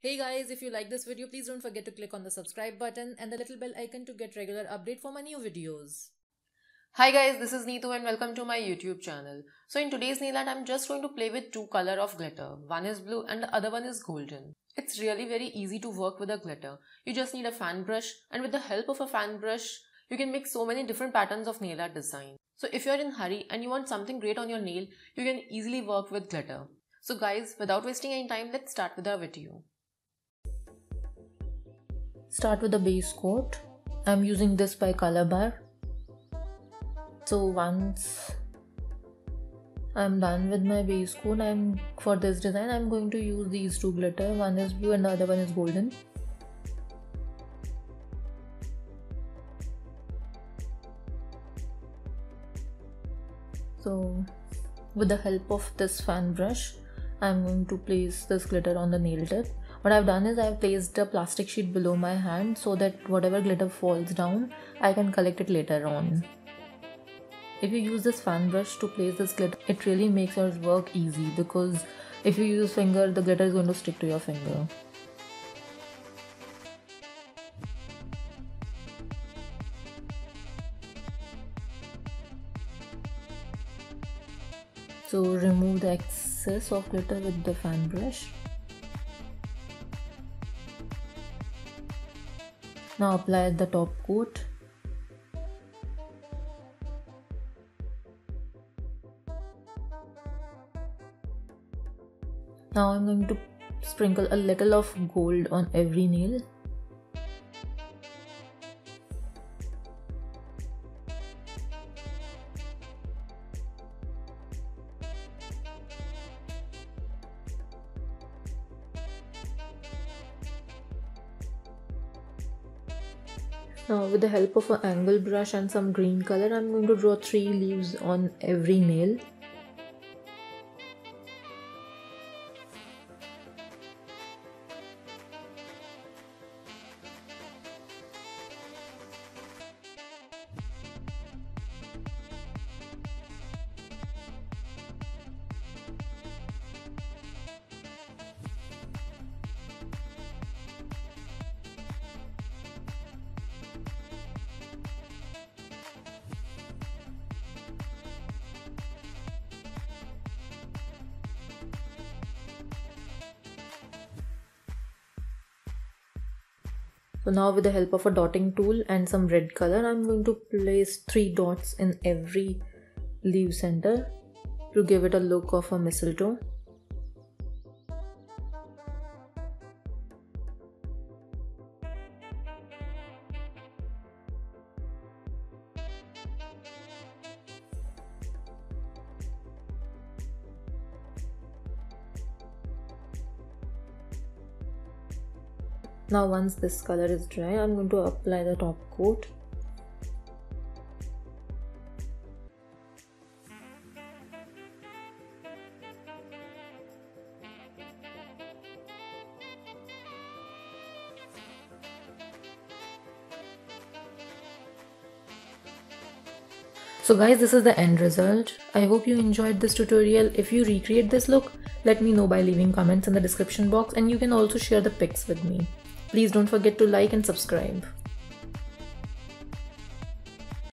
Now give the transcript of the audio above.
Hey guys, if you like this video, please don't forget to click on the subscribe button and the little bell icon to get regular update for my new videos. Hi guys, this is Neetu and welcome to my YouTube channel. So in today's nail art, I'm just going to play with two colors of glitter. One is blue and the other one is golden. It's really very easy to work with a glitter. You just need a fan brush, and with the help of a fan brush, you can make so many different patterns of nail art design. So if you're in a hurry and you want something great on your nail, you can easily work with glitter. So guys, without wasting any time, let's start with our video. Start with the base coat. I'm using this by Color Bar. So once I'm done with my base coat, for this design I'm going to use these two glitter. One is blue and the other one is golden. So with the help of this fan brush, I'm going to place this glitter on the nail tip. What I've done is I've placed a plastic sheet below my hand so that whatever glitter falls down, I can collect it later on. If you use this fan brush to place this glitter, it really makes your work easy, because if you use finger, the glitter is going to stick to your finger. So remove the excess of glitter with the fan brush. Now apply the top coat. Now I'm going to sprinkle a little of gold on every nail. Now with the help of an angle brush and some green color, I'm going to draw 3 leaves on every nail. So now with the help of a dotting tool and some red color, I'm going to place 3 dots in every leaf center to give it a look of a mistletoe. Now once this color is dry, I'm going to apply the top coat. So guys, this is the end result. I hope you enjoyed this tutorial. If you recreate this look, let me know by leaving comments in the description box, and you can also share the pics with me. Please don't forget to like and subscribe.